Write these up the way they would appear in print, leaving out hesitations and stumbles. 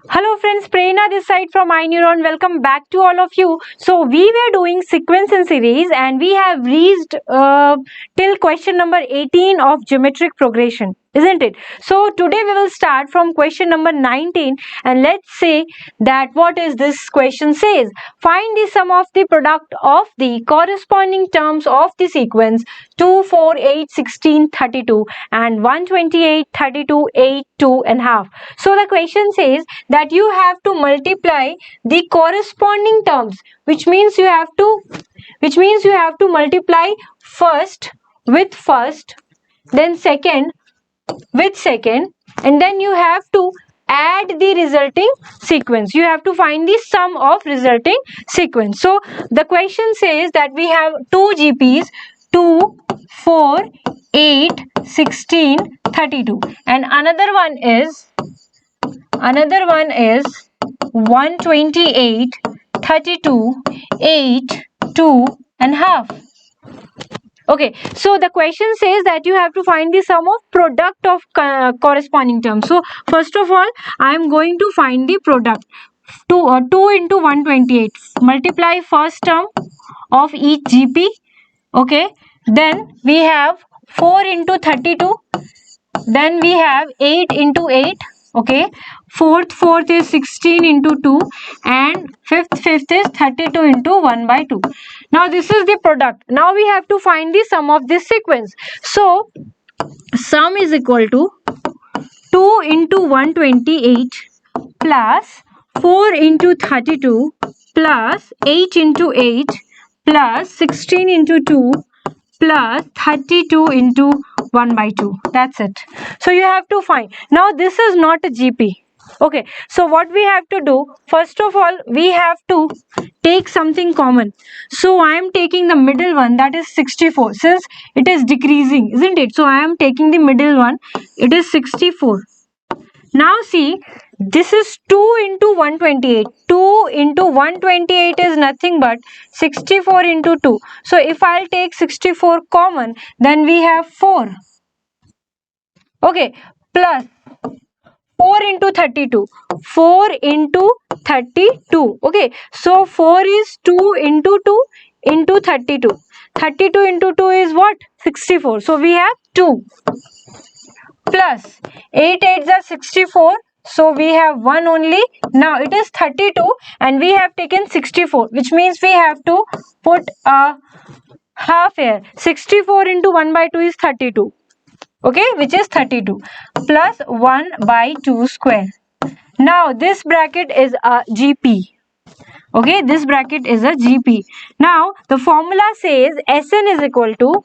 Hello friends, Prerna this side from iNeuron. Welcome back to all of you. So we were doing sequence and series and we have reached till question number 18 of geometric progression, isn't it? So today we will start from question number 19 and let's say that what is this question says. Find the sum of the product of the corresponding terms of the sequence 2, 4, 8, 16, 32 and 128, 32, 8, 2 and half. So the question says that you have to multiply the corresponding terms, which means you have to multiply first with first, then second with second, and then you have to add the resulting sequence. You have to find the sum of resulting sequence. So the question says that we have two GPs 2, 4, 8, 16, 32 and another one is 128, 32, 8, 2 and half. Okay, so the question says that you have to find the sum of product of corresponding terms. So first of all, I am going to find the product. 2 into 128. Multiply first term of each GP. Okay, then we have 4 into 32. Then we have 8 into 8. Okay, fourth is 16 into 2 and fifth is 32 into 1 by 2. Now this is the product. Now we have to find the sum of this sequence. So sum is equal to 2 into 128 plus 4 into 32 plus 8 into 8 plus 16 into 2 plus 32 into 1 by 2. That's it. So you have to find. Now this is not a GP. Okay. So what we have to do, first of all, we have to take something common. So I am taking the middle one, that is 64. Since it is decreasing, isn't it? So I am taking the middle one. It is 64. Now see, this is 2 into 128. 2 into 128 is nothing but 64 into 2. So if I'll take 64 common, then we have 4. Okay, plus 4 into 32. 4 into 32. Okay, so 4 is 2 into 2 into 32. 32 into 2 is what? 64. So we have 2. Plus 8 8s are 64. So we have 1 only. Now it is 32 and we have taken 64, which means we have to put a half here. 64 into 1 by 2 is 32. Okay, which is 32 plus 1 by 2 square. Now this bracket is a GP. Okay, this bracket is a GP. Now the formula says Sn is equal to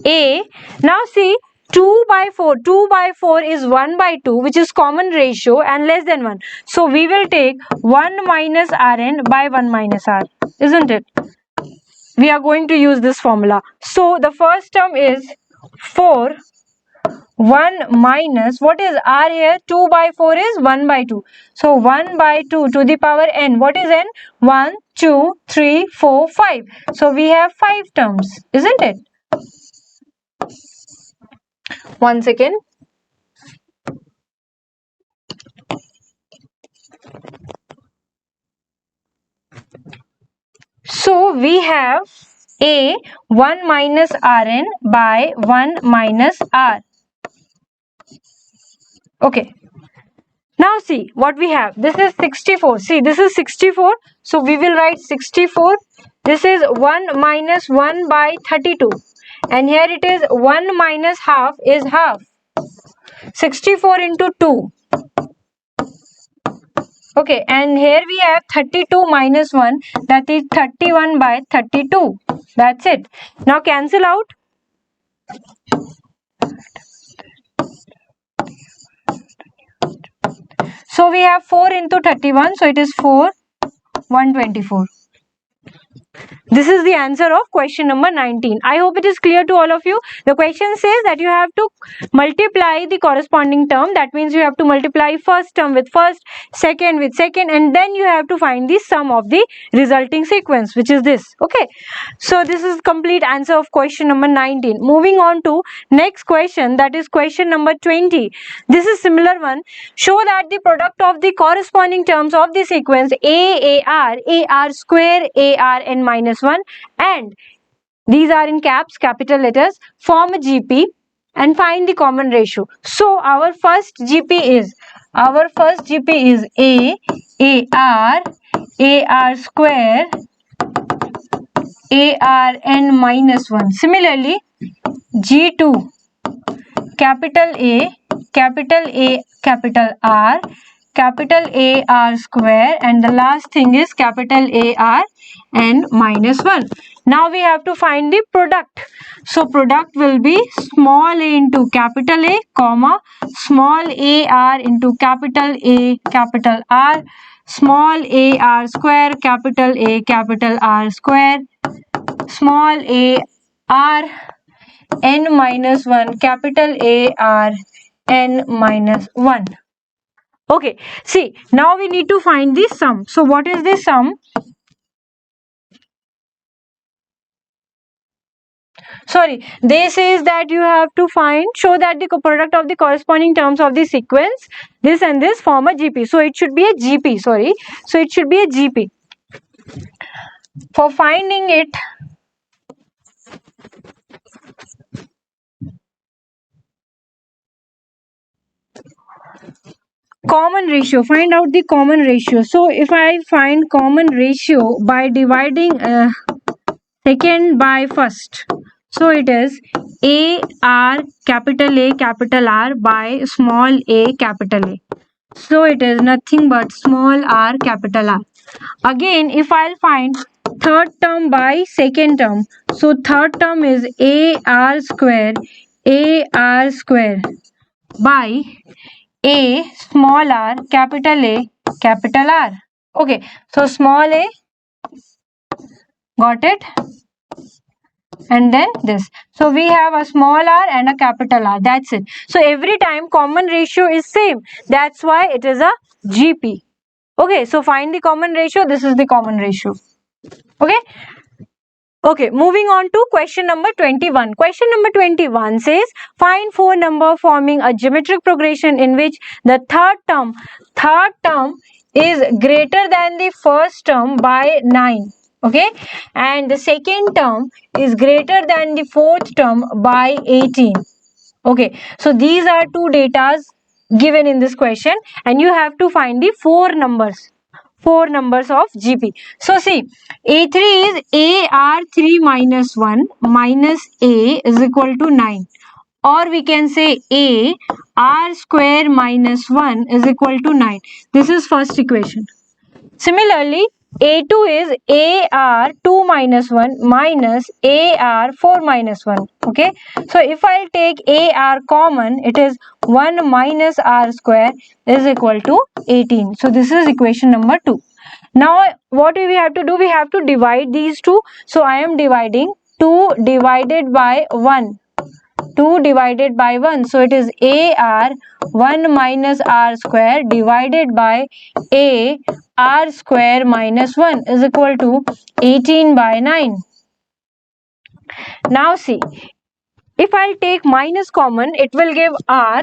A. Now see, 2 by 4. 2 by 4 is 1 by 2, which is common ratio and less than 1. So we will take 1 minus Rn by 1 minus R. Isn't it? We are going to use this formula. So the first term is 4. 1 minus, what is R here? 2 by 4 is 1 by 2. So 1 by 2 to the power n. What is n? 1, 2, 3, 4, 5. So we have 5 terms. Isn't it? One second. So we have A 1 minus Rn by 1 minus R. Okay. Now see what we have. This is 64. See, this is 64. So we will write 64. This is 1 minus 1 by 32. And here it is 1 minus half is half. 64 into 2. Okay, and here we have 32 minus 1, that is 31 by 32. That's it. Now cancel out. So we have 4 into 31, so it is 4, 124. This is the answer of question number 19. I hope it is clear to all of you. The question says that you have to multiply the corresponding term. That means you have to multiply first term with first, second with second, and then you have to find the sum of the resulting sequence, which is this. Okay. So this is complete answer of question number 19. Moving on to next question, that is question number 20. This is similar one. Show that the product of the corresponding terms of the sequence AR square, ARn minus 1, and these are in caps, capital letters, form a GP and find the common ratio. So our first GP is AR square, ARn minus 1. Similarly, G2, capital A, capital R, capital AR square, and the last thing is capital ARn minus 1. Now we have to find the product. So product will be small a into capital A, comma, small AR into capital A, capital R, small AR square, capital A, capital R square, small AR n minus 1, capital AR n minus 1. Okay, see, now we need to find the sum. So what is the sum? Sorry, they says that you have to show that the product of the corresponding terms of the sequence, this and this, form a GP. So it should be a GP, sorry. So it should be a GP. For finding it, common ratio, find out the common ratio. So if I find common ratio by dividing second by first, so it is AR capital A capital R by small a capital A. So it is nothing but small r capital R. Again, if I'll find third term by second term, so third term is AR square by A small r capital A capital R. Okay, so small a, got it? And then this. So we have a small r and a capital R. That's it. So every time common ratio is same. That's why it is a GP. Okay, so find the common ratio. This is the common ratio. Okay. Okay, moving on to question number 21. Question number 21 says, find four number forming a geometric progression in which the third term is greater than the first term by 9. Okay, and the second term is greater than the fourth term by 18. Okay, so these are two datas given in this question, and you have to find the four numbers of GP. So see, A3 is AR3 minus 1 minus A is equal to 9, or we can say A R square minus 1 is equal to 9. This is first equation. Similarly, A2 is AR2 minus 1 minus AR4 minus 1. Okay, so if I'll take AR common, it is 1 minus R square is equal to 18. So this is equation number 2. Now what do we have to do? We have to divide these two. So I am dividing 2 divided by 1. 2 divided by 1. So it is AR 1 minus R square divided by A R square minus 1 is equal to 18 by 9. Now see, if I'll take minus common, it will give R.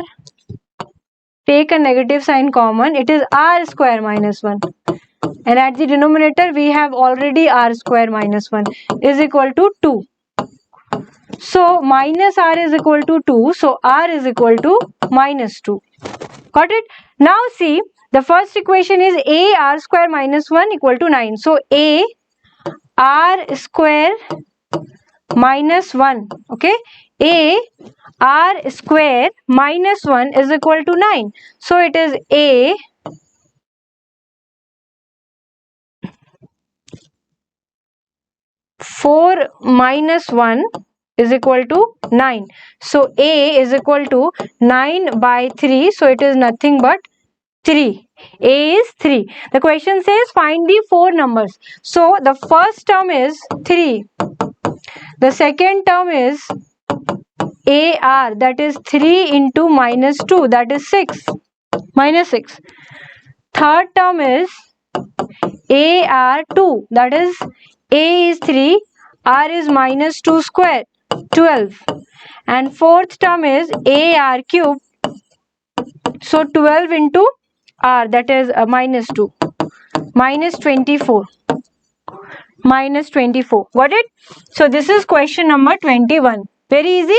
Take a negative sign common, it is R square minus 1. And at the denominator, we have already R square minus 1 is equal to 2. So minus R is equal to 2. So R is equal to minus 2. Got it? Now see, the first equation is A R square minus 1 equal to 9. So A R square minus 1. Okay. A R square minus 1 is equal to 9. So it is A (4 minus 1) is equal to 9. So A is equal to 9 by 3. So it is nothing but 3. A is 3. The question says find the 4 numbers. So the first term is 3. The second term is AR, that is 3 into minus 2, that is 6. Minus 6. Third term is AR2, that is A is 3, R is minus 2 square, 12. And fourth term is AR cube. So 12 into R, that is minus 2. Minus 24. Minus 24. Got it? So this is question number 21. Very easy.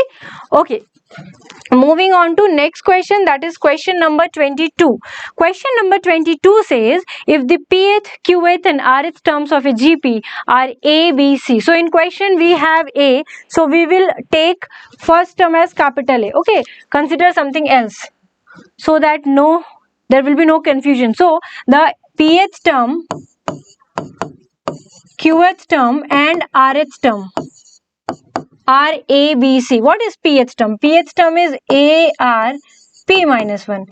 Okay. Moving on to next question, that is question number 22. Question number 22 says if the pth, qth and rth terms of a GP are A, B, C. So in question we have A. So we will take first term as capital A. Okay. Consider something else so that there will be no confusion. So the pth term, qth term and rth term are A, B, C. What is pth term? Pth term is A, R, P minus 1,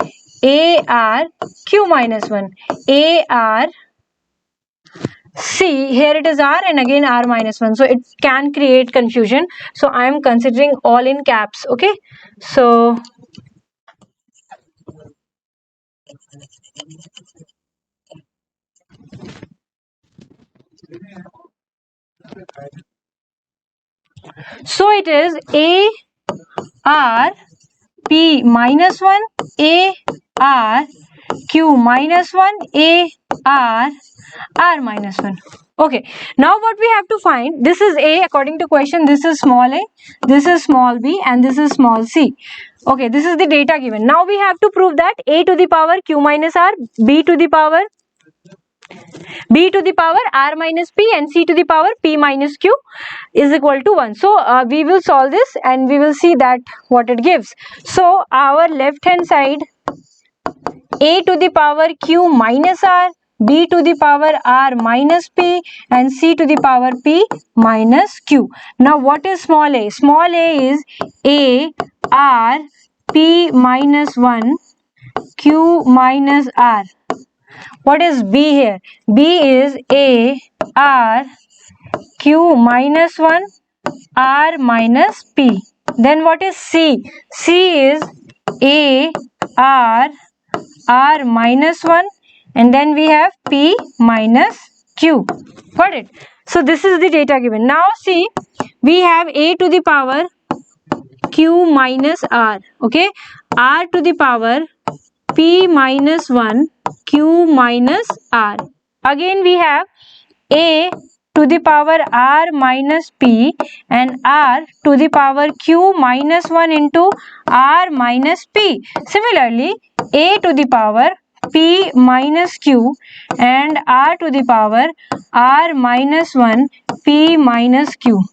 A, R, Q minus 1, A, R, C. Here it is R and again R minus 1. So it can create confusion. So I am considering all in caps. Okay. So it is A, R, P minus 1, A, R, Q minus 1, A, R, R minus 1. Okay. Now what we have to find, this is A according to question, this is small a, this is small b and this is small c. Okay, this is the data given. Now we have to prove that A to the power Q minus R, B to the power R minus P and C to the power P minus Q is equal to 1. So we will solve this and we will see that what it gives. So our left hand side, A to the power Q minus R, B to the power R minus P and C to the power P minus Q. Now what is small a? Small a is A, R, P minus 1, Q minus R. What is B here? B is A, R, Q minus 1, R minus P. Then what is C? C is A, R, R minus 1 and then we have P minus Q. Got it? So this is the data given. Now see, we have A to the power Q minus R. Okay. R to the power P minus 1, Q minus R. Again we have A to the power R minus P and R to the power Q minus 1 into R minus P. Similarly, A to the power P minus Q and R to the power R minus 1 P minus Q.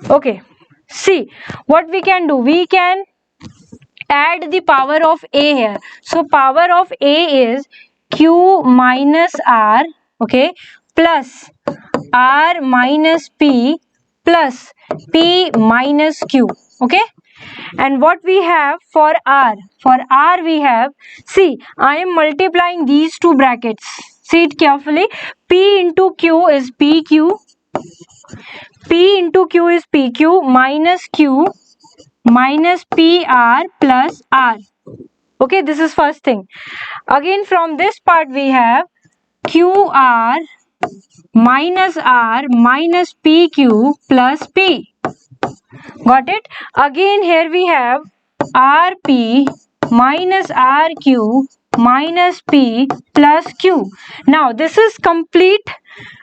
Okay. See, what we can do? We can add the power of A here. So power of A is Q minus R, okay, plus R minus P plus P minus Q, okay. And what we have for R? For R we have, see, I am multiplying these two brackets. See it carefully. P into Q is PQ. P into Q is PQ minus Q minus PR plus R. Okay, this is first thing. Again from this part we have QR minus R minus PQ plus P. Got it? Again here we have RP minus RQ minus P plus Q. Now this is complete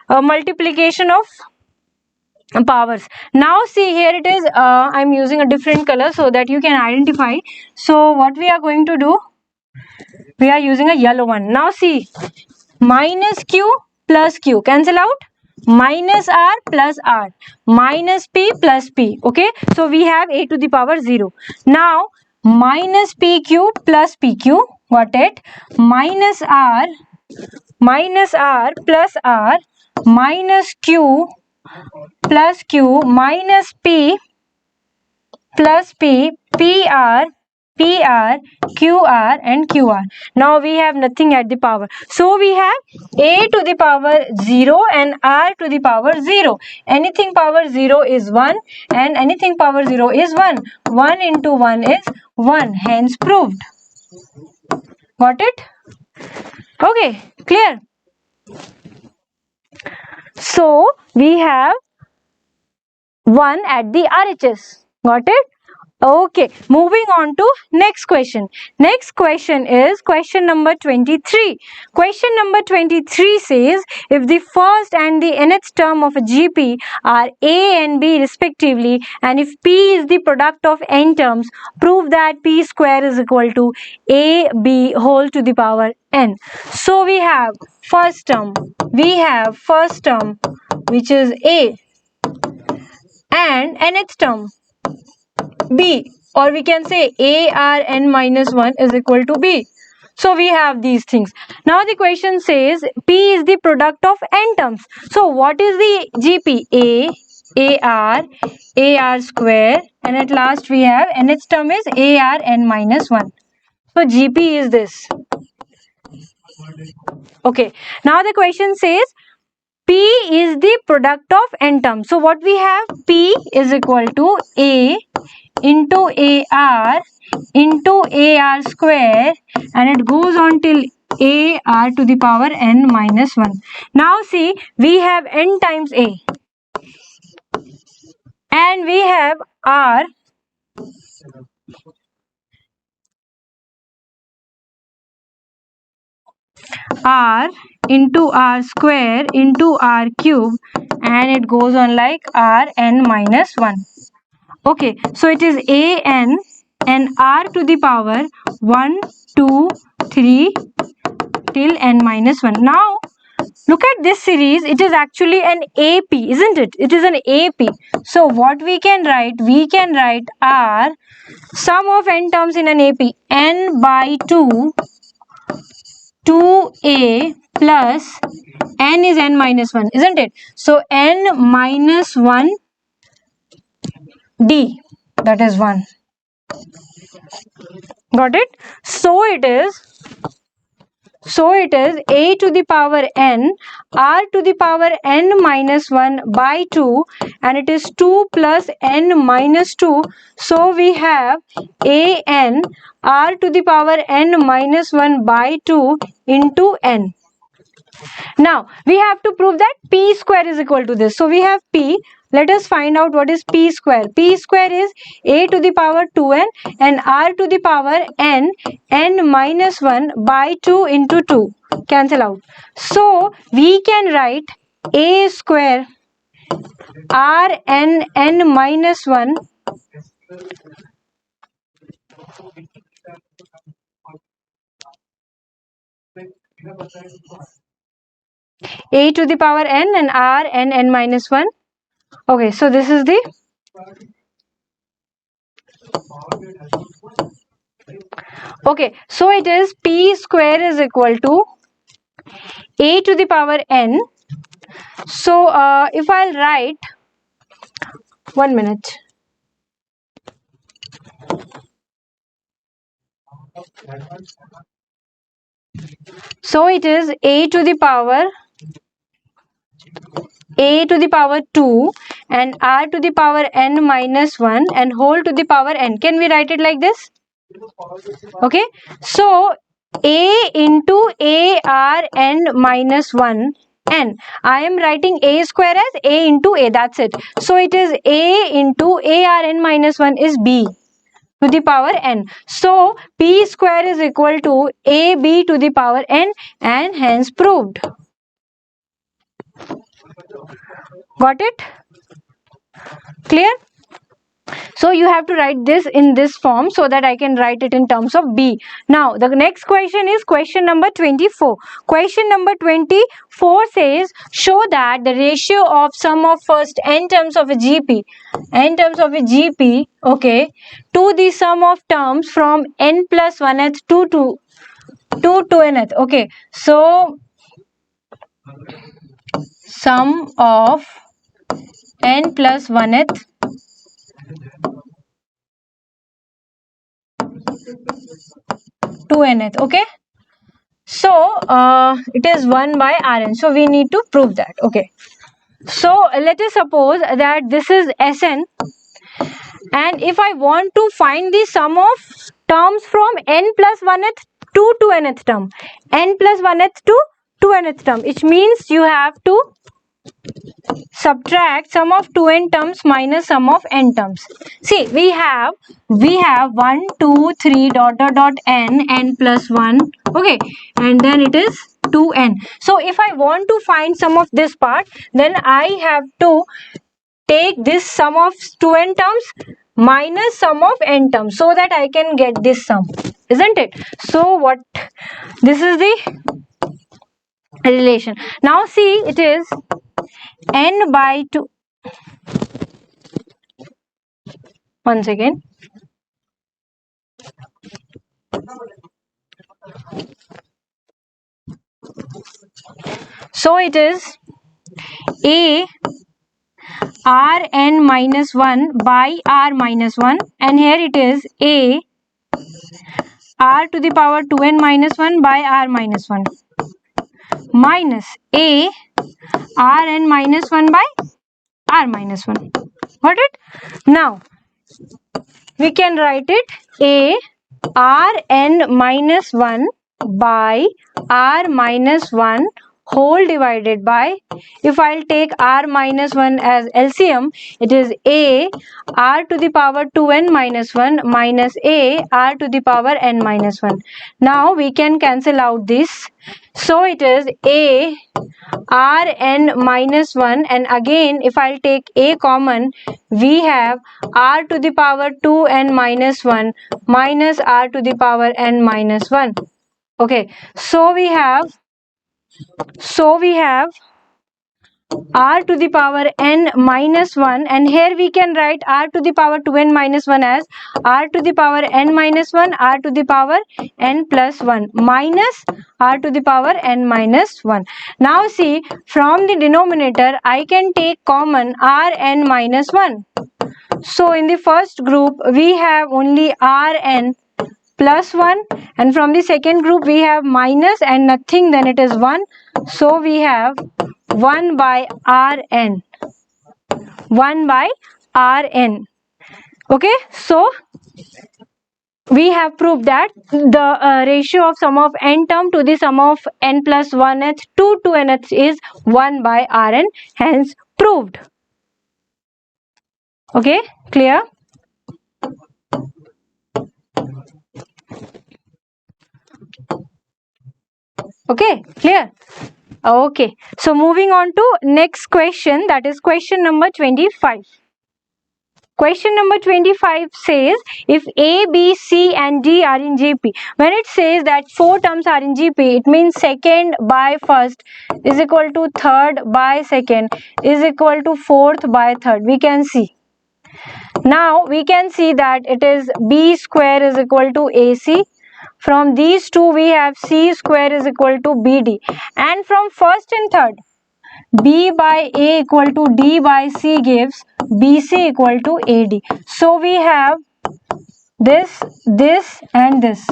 multiplication of powers. Now see, here it is, I'm using a different color so that you can identify. So what we are going to do, we are using a yellow one. Now see, minus Q plus Q, cancel out, minus R plus R, minus P plus P. Okay, so we have A to the power 0. Now minus PQ plus PQ, got it, minus R plus R minus Q plus Q minus P plus P, PR PR, QR and QR. Now we have nothing at the power. So we have A to the power 0 and R to the power 0. Anything power 0 is 1 and anything power 0 is 1. 1 into 1 is 1. Hence proved. Got it? Okay, clear? So we have 1 at the RHS. Got it? Okay, moving on to next question. Next question is question number 23. Question number 23 says, if the first and the nth term of a GP are A and B respectively, and if P is the product of n terms, prove that P square is equal to AB whole to the power n. So we have first term, which is A, and nth term B, or we can say ARn minus 1 is equal to B. So we have these things. Now the question says P is the product of n terms. So what is the GP? AR square, and at last we have nth term is ARn minus 1. So GP is this. Okay. Now the question says P is the product of n terms. So what we have? P is equal to A into AR square, and it goes on till AR to the power n minus 1. Now see, we have n times A and we have R into R square into R cube, and it goes on like Rn minus 1. Okay, so it is An and R to the power 1, 2, 3 till n minus 1. Now look at this series. It is actually an AP, isn't it? It is an AP. So what we can write? We can write R, sum of n terms in an AP, n by 2, 2a plus n is n minus 1, isn't it? So n minus 1 d, that is 1. Got it? So it is A to the power n, R to the power n minus 1 by 2, and it is 2 plus n minus 2. So we have An R to the power n minus 1 by 2 into n. Now we have to prove that P square is equal to this. So we have P. Let us find out what is P square. P square is A to the power 2n and R to the power n minus 1 by 2 into 2. Cancel out. So we can write A square Rn n minus 1 A to the power n and Rn n minus 1. Okay, so this is the okay, so it is P square is equal to A to the power n. So if I'll write 1 minute. So it is A to the power 2 and R to the power n minus 1 and whole to the power n. Can we write it like this? Okay. So A into ARn minus 1 n. I am writing A square as A into A. That's it. So it is A into ARn minus 1 is B to the power n. So P square is equal to AB to the power n, and hence proved. Got it? Clear? So you have to write this in this form so that I can write it in terms of B. Now the next question is question number 24. Question number 24 says, show that the ratio of sum of first n terms of a GP, okay, to the sum of terms from n plus 1th to 2nth. Okay, so sum of n plus 1th 2nth. Okay, so it is 1 by Rn, so we need to prove that. Okay, so let us suppose that this is Sn, and if I want to find the sum of terms from n plus 1th to 2nth term, n plus 1th to 2nth term, which means you have to subtract sum of 2n terms minus sum of n terms. See, we have 1 2 3 dot dot dot n plus 1. Okay, and then it is 2n. So if I want to find sum of this part, then I have to take this sum of 2n terms minus sum of n terms, so that I can get this sum, isn't it? So what, this is the relation. Now see, it is n by 2. Once again, so it is a Rn minus 1 by R minus 1, and here it is a R to the power 2n minus 1 by R minus 1 minus a Rn minus 1 by R minus 1. Got it? Now we can write it a Rn minus 1 by R minus 1 whole divided by, if I'll take R minus 1 as LCM, it is a R to the power 2n minus 1 minus a R to the power n minus 1. Now we can cancel out this. So it is a Rn minus 1, and again if I'll take a common, we have R to the power 2n minus 1 minus R to the power n minus 1. Okay, so we have R to the power n minus 1, and here we can write R to the power 2n minus 1 as R to the power n minus 1 R to the power n plus 1 minus R to the power n minus 1. Now see, from the denominator I can take common Rn minus 1. So in the first group we have only Rn plus 1, and from the second group we have minus and nothing, then it is 1. So we have 1 by Rn. 1 by Rn. Okay, so we have proved that the ratio of sum of n term to the sum of n plus 1th to 2nth is 1 by Rn, hence proved. Okay, clear? Okay, clear? Okay, so moving on to next question, that is question number 25. Question number 25 says, if A, B, C and D are in GP, when it says that 4 terms are in GP, it means second by first is equal to third by second is equal to fourth by third. We can see. Now we can see that it is B square is equal to AC. From these two we have C square is equal to BD, and from first and third, B by A equal to D by C gives BC equal to AD. So we have this, this and this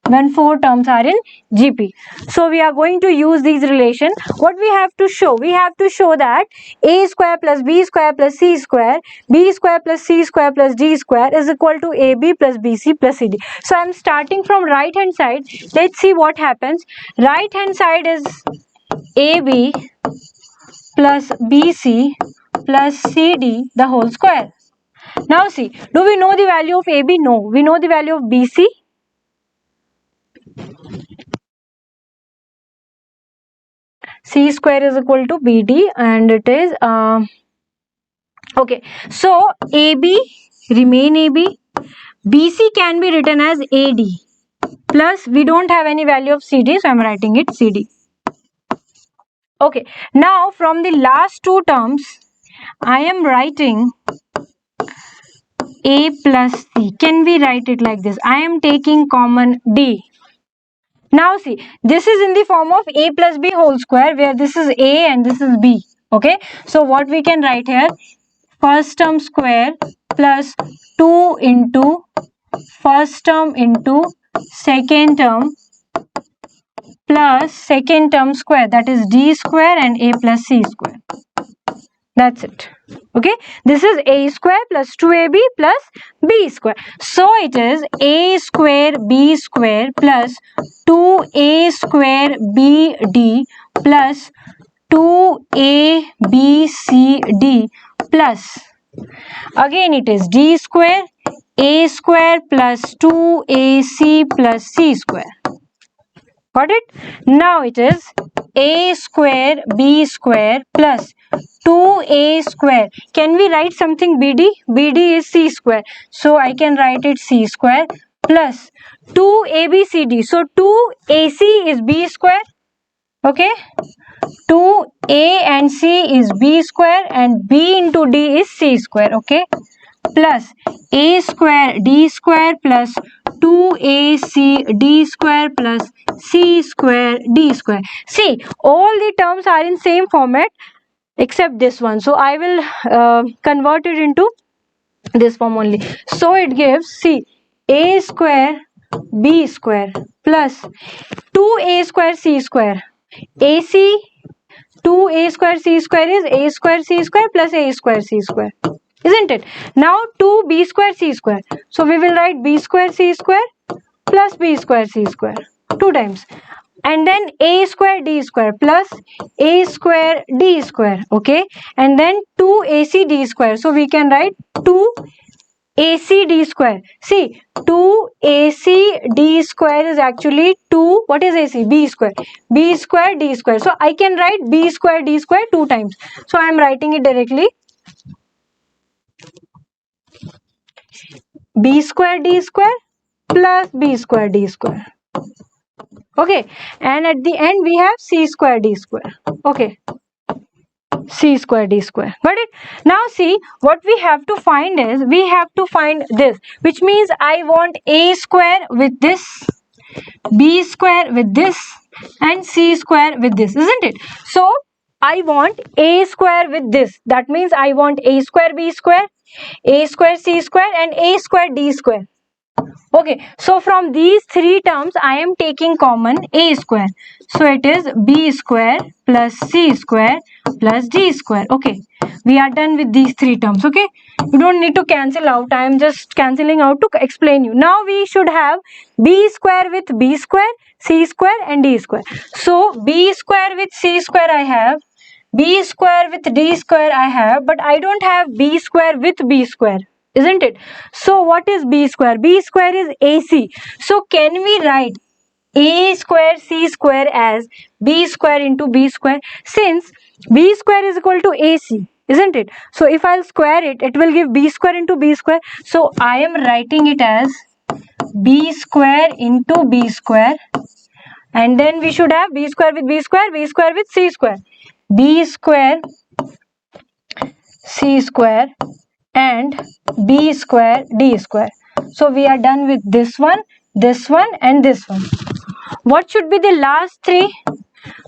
when 4 terms are in GP. So we are going to use these relation. What we have to show? We have to show that A square plus B square plus C square, B square plus C square plus D square is equal to AB plus BC plus CD. So I am starting from right hand side. Let's see what happens. Right hand side is AB plus BC plus CD the whole square. Now see, do we know the value of AB? No. We know the value of BC. C square is equal to BD, and it is okay. So AB remain AB. BC can be written as AD. Plus we don't have any value of CD, so I am writing it CD. Okay. Now from the last 2 terms, I am writing A plus C. Can we write it like this? I am taking common D. Now see, this is in the form of A plus B whole square, where this is A and this is B. Okay. So what we can write here? First term square plus 2 into first term into second term plus second term square, that is d square and a plus c square. That's it. Okay, this is a square plus 2ab plus b square. So it is a square b square plus 2a square bd plus 2abcd plus, again it is d square a square plus 2ac plus c square. Got it? Now it is a square b square plus 2a square. Can we write something bd? Bd is c square. So I can write it c square plus 2abcd. So 2ac is b square. Okay. 2a and c is b square and b into d is c square. Okay. Plus a square d square plus 2ac d square plus c square d square. See, all the terms are in same format except this one. So I will convert it into this form only. So it gives, see, a square b square plus 2a square c square. AC 2a square c square is a square c square plus a square c square. Isn't it? Now 2b square c square. So we will write b square c square plus b square c square 2 times. And then a square d square plus a square d square. Okay. And then 2ac d square. So we can write 2ac d square. See, 2ac d square is actually 2. What is ac? B square. B square d square. So I can write b square d square 2 times. So I am writing it directly. B square d square plus b square d square. Okay, and at the end we have c square d square. Okay, c square d square. Got it? Now see, what we have to find is, we have to find this, which means I want a square with this, b square with this, and c square with this, isn't it? So I want a square with this. That means I want a square b square, a square c square, and a square d square. Okay, so from these 3 terms I am taking common a square. So it is b square plus c square plus d square. Okay, we are done with these 3 terms. Okay, you don't need to cancel out. I am just cancelling out to explain you. Now we should have b square with b square, c square, and d square. So b square with c square I have, b square with d square I have, but I don't have b square with b square. Isn't it? So what is b square? B square is AC. So can we write a square c square as b square into b square? Since b square is equal to AC, isn't it? So if I'll square it, it will give b square into b square. So I am writing it as b square into b square. And then we should have b square with b square, b square with c square. B square c square and b square d square. So we are done with this one, and this one. What should be the last 3?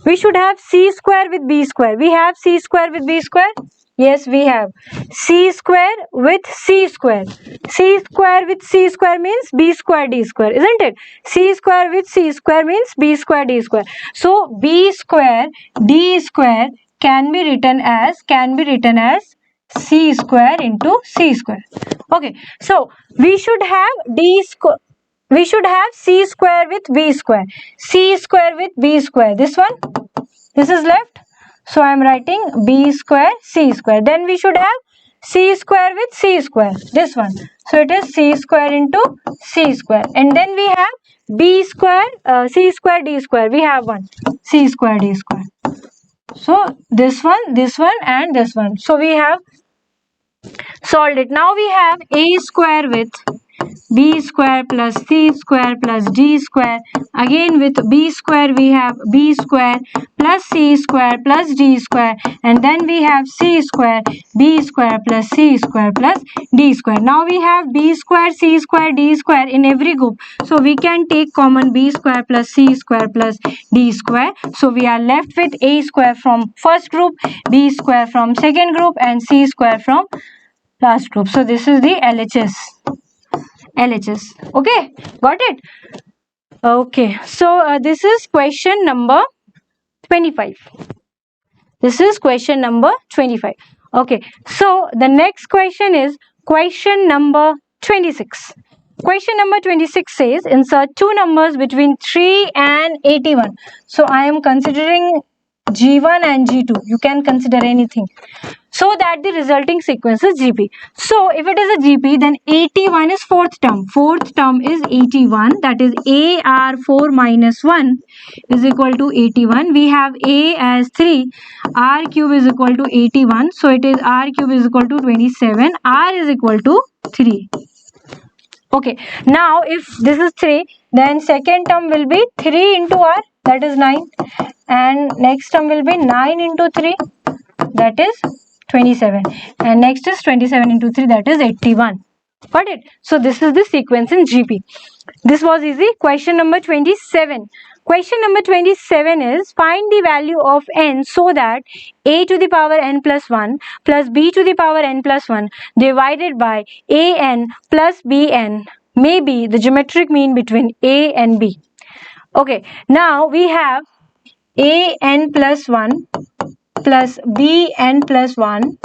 We should have c square with b square. We have c square with b square. Yes, we have c square with c square. C square with c square means b square d square, isn't it? C square with c square means b square d square. So b square d square can be written as c square into c square. Okay, so we should have we should have c square with b square, c square with b square. This one, this is left. So I am writing b square c square. Then we should have c square with c square. This one. So it is c square into c square. And then we have b square c square d square. We have one, c square d square. So this one, and this one. So we have solved it. Now we have a square with b square plus c square plus d square. Again with b square we have b square plus c square plus d square, and then we have c square b square plus c square plus d square. Now we have b square c square d square in every group, so we can take common b square plus c square plus d square. So we are left with a square from first group, b square from second group, and c square from last group. So this is the LHS. LHS. Okay, got it? Okay, so this is question number 25. This is question number 25. Okay, so the next question is question number 26. Question number 26 says insert two numbers between 3 and 81. So I am considering G1 and G2. You can consider anything, so that the resulting sequence is GP. So if it is a GP, then 81 is fourth term. Fourth term is 81. That is AR4 minus 1 is equal to 81. We have A as 3. R cube is equal to 81. So it is R cube is equal to 27. R is equal to 3. Okay. Now if this is 3, then second term will be 3 into R, that is 9. And next term will be 9 into 3, that is 27, and next is 27 into 3, that is 81. Got it? So this is the sequence in GP. This was easy. Question number 27. Question number 27 is find the value of n so that a to the power n plus 1 plus b to the power n plus 1 divided by an plus bn may be the geometric mean between a and b. Okay, now we have an plus 1 plus bn plus 1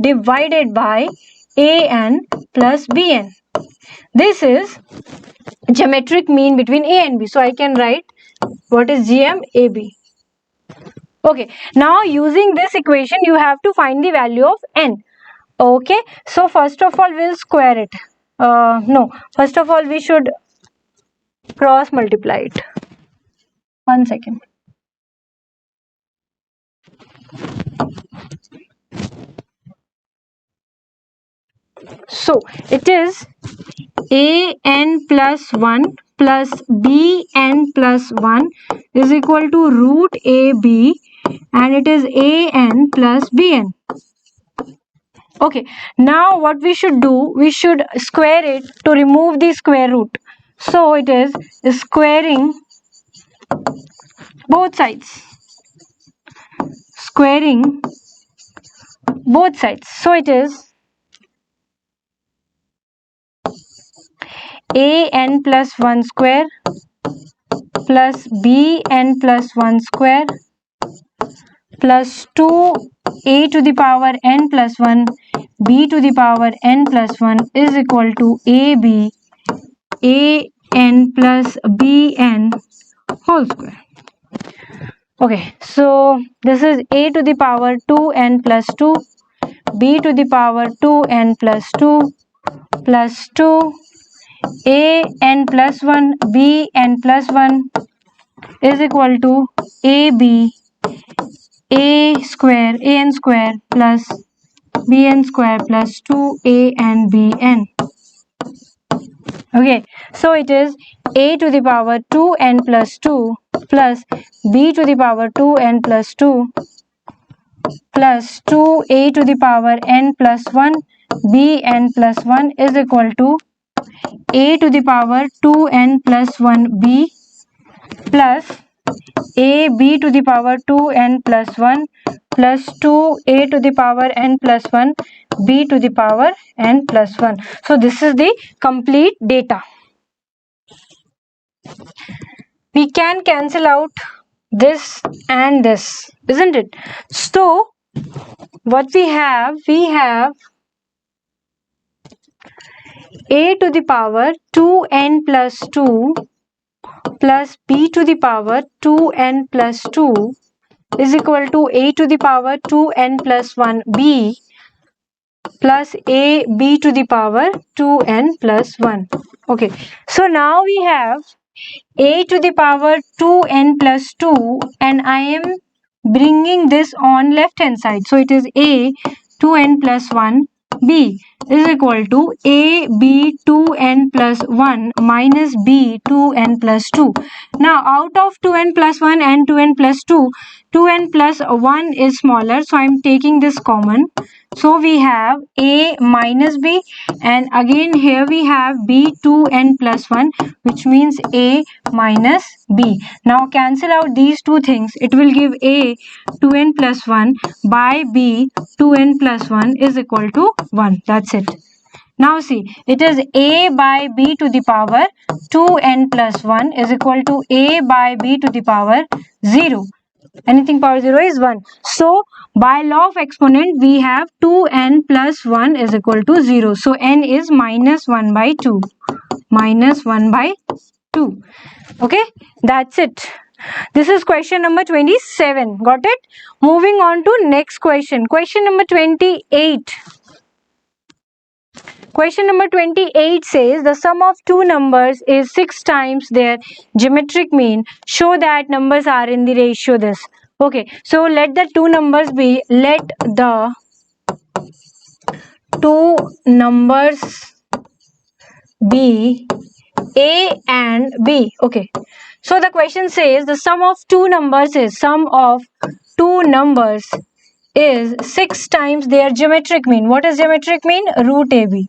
divided by an plus bn. This is geometric mean between a and b. So I can write what is GMAB. Okay, now using this equation you have to find the value of n. Okay, so first of all we'll square it. No, first of all we should cross multiply it. 1 second. So it is an plus 1 plus bn plus 1 is equal to root ab, and it is an plus bn. Okay, now what we should do, we should square it to remove the square root. So it is squaring both sides. Squaring both sides. So it is an plus 1 square plus bn plus 1 square plus 2a to the power n plus 1 b to the power n plus 1 is equal to ab an plus bn whole square. Okay, so this is a to the power 2n plus 2, b to the power 2n plus 2 plus 2 an plus 1 bn plus 1 is equal to ab an square plus bn square plus 2a and bn. Okay, so it is a to the power 2n plus 2 plus b to the power 2n plus 2 plus 2a to the power n plus 1 bn plus 1 is equal to a to the power 2n plus 1 b plus a b to the power 2n plus 1 plus 2a to the power n plus 1 b to the power n plus 1. So this is the complete data. We can cancel out this and this, isn't it? So what we have a to the power 2n plus 2 plus b to the power 2n plus 2 is equal to a to the power 2n plus 1 b plus a b to the power 2n plus 1. Okay, so now we have a to the power 2n plus 2, and I am bringing this on left hand side. So it is a 2n plus 1 b is equal to a b 2n plus 1 minus b 2n plus 2. Now out of 2n plus 1 and 2n plus 2, 2n plus 1 is smaller, so I am taking this common. So we have a minus b, and again here we have b 2n plus 1, which means a minus b. Now cancel out these two things. It will give a 2n plus 1 by b 2n plus 1 is equal to 1. That's it. Now see, it is a by b to the power 2n plus 1 is equal to a by b to the power 0. Anything power 0 is 1. So, by law of exponent, we have 2n plus 1 is equal to 0. So, n is minus 1 by 2. Minus 1 by 2. Okay, that's it. This is question number 27. Got it? Moving on to next question. Question number 28. Question number 28 says the sum of two numbers is 6 times their geometric mean. Show that numbers are in the ratio this. Okay, so let the two numbers be, A and B. Okay, so the question says the sum of two numbers is 6 times their geometric mean. What is geometric mean? Root AB.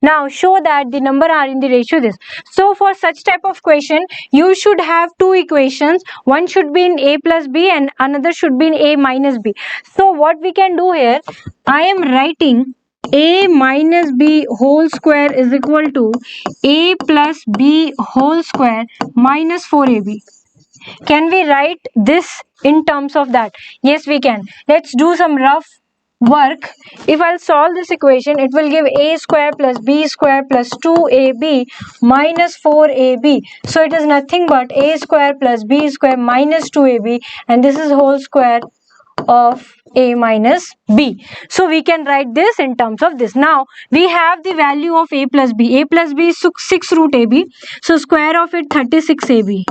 Now show that the number are in the ratio this. So for such type of question, you should have two equations. One should be in A plus B and another should be in A minus B. So what we can do here, I am writing A minus B whole square is equal to A plus B whole square minus 4AB. Can we write this in terms of that? Yes, we can. Let's do some rough work. If I'll solve this equation, it will give a square plus b square plus 2ab minus 4ab. So it is nothing but a square plus b square minus 2ab, and this is whole square of a minus b. So we can write this in terms of this. Now we have the value of a plus b. A plus b is 6 root ab. So square of it 36ab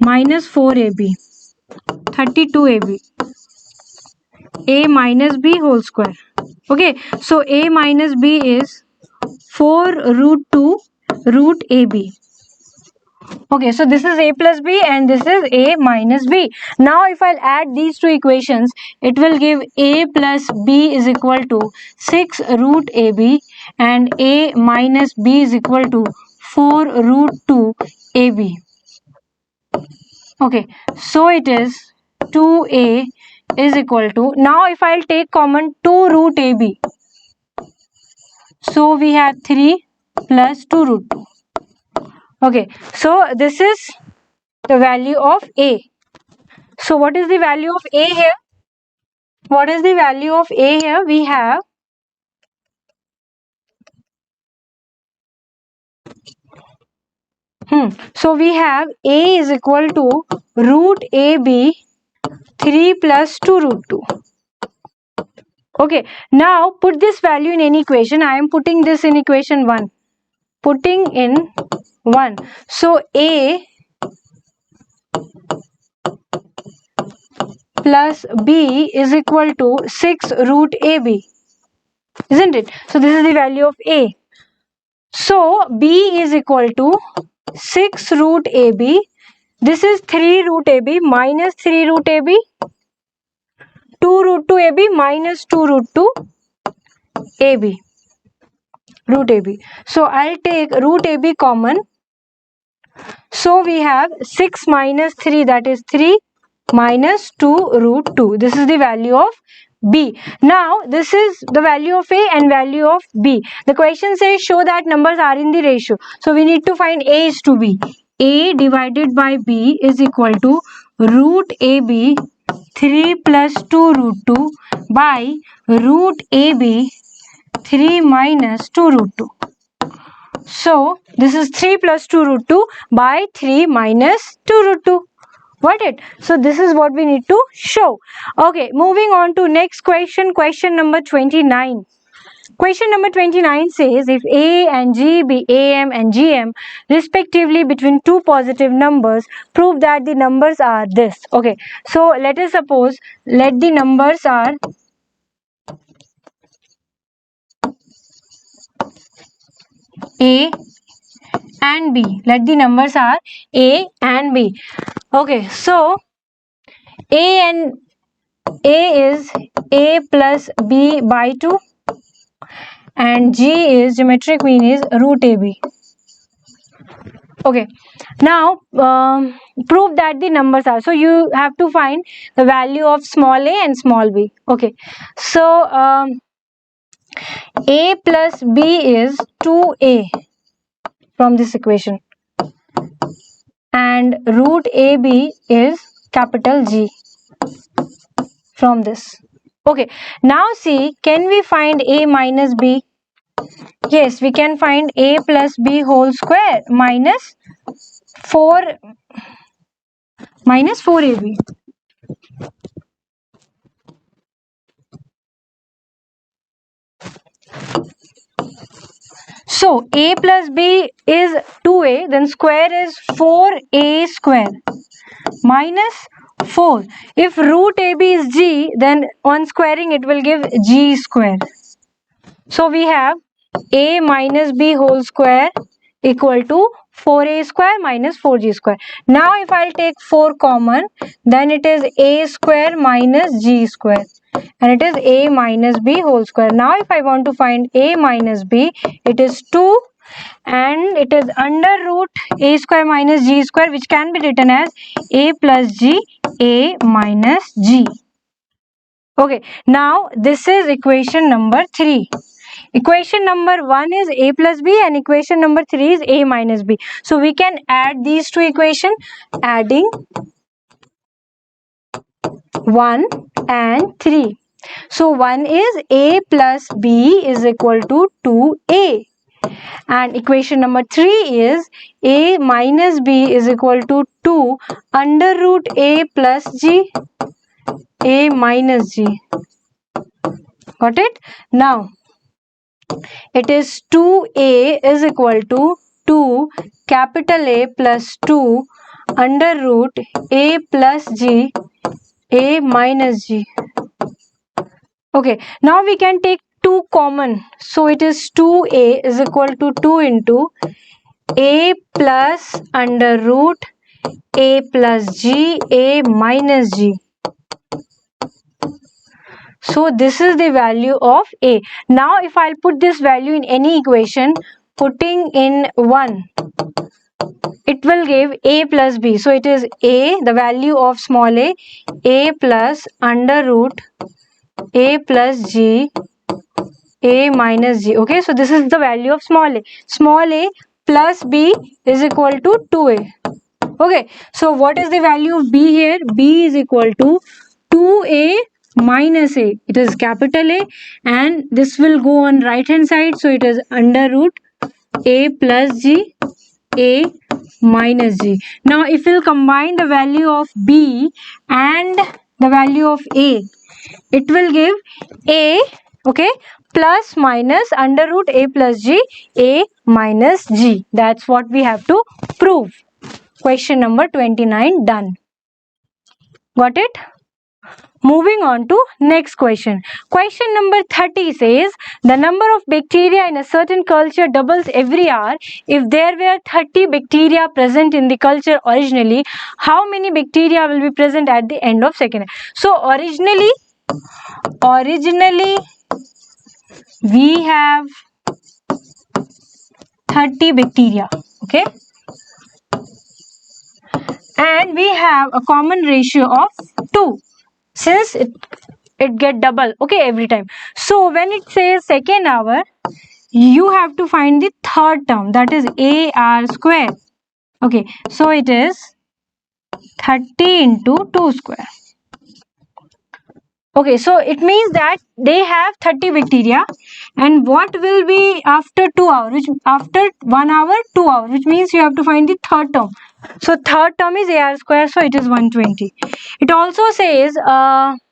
minus 4ab 32ab. A minus b whole square. Okay, so a minus b is 4 root 2 root ab. Okay, so this is a plus b and this is a minus b. Now if I'll add these two equations, it will give a plus b is equal to 6 root ab and a minus b is equal to 4 root 2 ab. Okay, so it is 2a is equal to, now if I'll take common 2 root AB, so we have 3 plus 2 root 2. Okay, so this is the value of A. So what is the value of A here? What is the value of A here? We have so we have A is equal to root AB 3 plus 2 root 2. Okay, now put this value in any equation. I am putting this in equation 1. Putting in 1. So A plus B is equal to 6 root AB. Isn't it? So this is the value of A. So B is equal to 6 root AB. This is 3 root AB minus 3 root AB. 2 root 2 AB minus 2 root 2 AB. Root AB. So I'll take root AB common. So we have 6 minus 3, that is 3 minus 2 root 2. This is the value of B. Now this is the value of A and value of B. The question says show that numbers are in the ratio. So we need to find A is to B. A divided by B is equal to root AB 3 plus 2 root 2 by root AB 3 minus 2 root 2. So this is 3 plus 2 root 2 by 3 minus 2 root 2. Got it? So this is what we need to show. Okay, moving on to next question. Question number 29. Question number 29 says if A and G be AM and GM respectively between two positive numbers, prove that the numbers are this. Okay, so let us suppose let the numbers are A and B. Let the numbers are A and B. Okay, so A is A plus B by 2 and G is geometric mean is root AB. Okay, now prove that the numbers are, so you have to find the value of small a and small b. Okay, so A plus B is 2A from this equation, and root AB is capital G from this. Okay, now see, can we find A minus B? Yes, we can find A plus B whole square minus 4AB. So A plus B is 2A, then square is 4A square minus 4. If root AB is G, then on squaring it will give G square. So we have A minus B whole square equal to 4A square minus 4G square. Now if I'll take 4 common, then it is A square minus G square, and it is A minus B whole square. Now if I want to find A minus B, it is 2, and it is under root A square minus G square, which can be written as A plus G, A minus G. Okay, now this is equation number 3. Equation number 1 is A plus B, and equation number 3 is A minus B. So we can add these two equations, adding 1 and 3. So 1 is A plus B is equal to 2A. And equation number 3 is A minus B is equal to 2 under root A plus G, A minus G. Got it? Now it is 2A is equal to 2 capital A plus 2 under root A plus G, A minus G. Okay, now we can take 2 common. So it is 2A is equal to 2 into A plus under root A plus G, A minus G. So this is the value of A. Now if I'll put this value in any equation, putting in 1, it will give A plus B. So it is A, the value of small A plus under root A plus G, A minus G. Okay, so this is the value of small a. Small a plus B is equal to 2A. Okay, so what is the value of B here? B is equal to 2A minus A. It is capital A, and this will go on right hand side. So it is under root A plus G, A minus G. Now if we'll combine the value of B and the value of A, it will give A, okay, plus minus under root A plus G, A minus G. That's what we have to prove. Question number 29 done. Got it? Moving on to next question. Question number 30 says, the number of bacteria in a certain culture doubles every hour. If there were 30 bacteria present in the culture originally, how many bacteria will be present at the end of second hour? So originally we have 30 bacteria, okay, and we have a common ratio of 2, since it get double, okay, every time. So when it says second hour, you have to find the third term, that is AR square. Okay, so it is 30 into 2 square. Okay, so it means that they have 30 bacteria, and what will be after 2 hours, which after 1 hour, 2 hours, which means you have to find the third term. So third term is AR square, so it is 120. It also says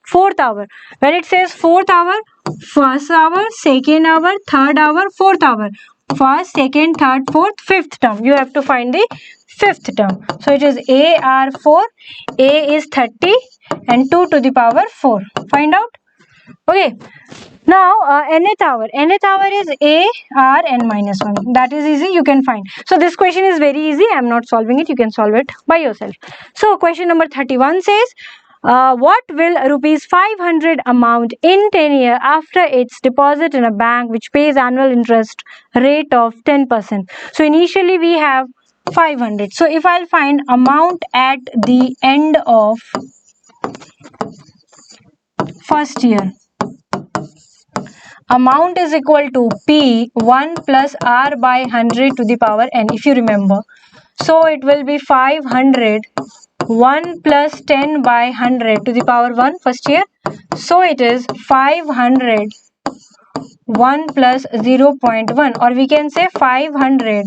fourth hour. When it says fourth hour, first hour, second hour, third hour, fourth hour. First, second, third, fourth, fifth term. You have to find the fifth term. So it is AR4, A is 30 and 2 to the power 4. Find out. Okay. Now nth hour. Nth hour is AR n minus 1. That is easy. You can find. So this question is very easy. I am not solving it. You can solve it by yourself. So question number 31 says, what will rupees 500 amount in 10 years after its deposit in a bank which pays annual interest rate of 10%? So initially we have 500. So if I'll find amount at the end of first year, amount is equal to P 1 plus R by 100 to the power n, if you remember. So it will be 500 1 plus 10 by 100 to the power 1 first here. So it is 500 1 plus 0.1, or we can say 500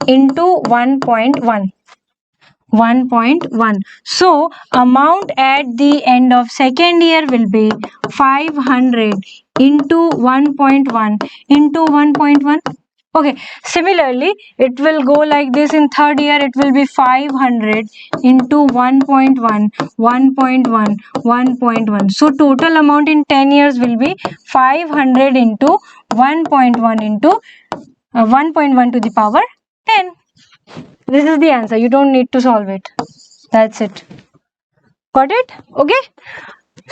into 1.1. 1.1. So amount at the end of second year will be 500 into 1.1 into 1.1. Okay, similarly it will go like this. In third year it will be 500 into 1.1 1.1 1.1. So total amount in 10 years will be 500 into 1.1 into 1.1 to the power 10. This is the answer. You don't need to solve it. That's it. Got it? Okay.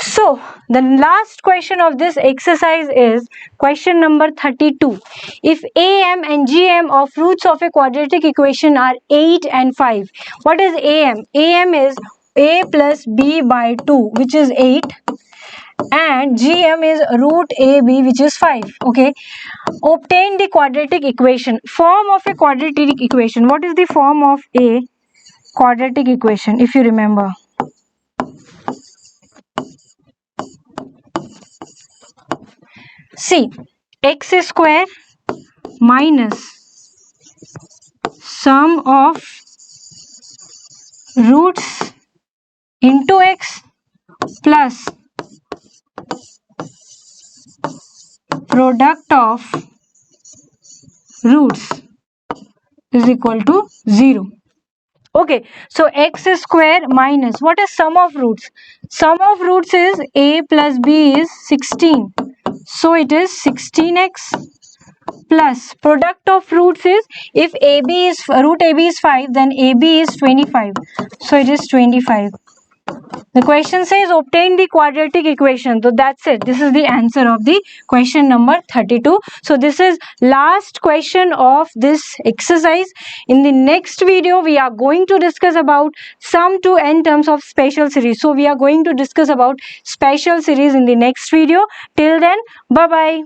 So the last question of this exercise is question number 32. If AM and GM of roots of a quadratic equation are 8 and 5, what is AM? AM is A plus B by 2, which is 8, and GM is root AB, which is 5. Okay. Obtain the quadratic equation. Form of a quadratic equation. What is the form of a quadratic equation, if you remember? See, x square minus sum of roots into x plus product of roots is equal to 0. Okay, so x square minus, what is sum of roots? Sum of roots is a plus b is 16. So it is 16x plus product of roots is, if AB is root AB is 5, then AB is 25. So it is 25. The question says obtain the quadratic equation. So that's it. This is the answer of the question number 32. So this is last question of this exercise. In the next video, we are going to discuss about sum to n terms of special series. So we are going to discuss about special series in the next video. Till then, bye-bye.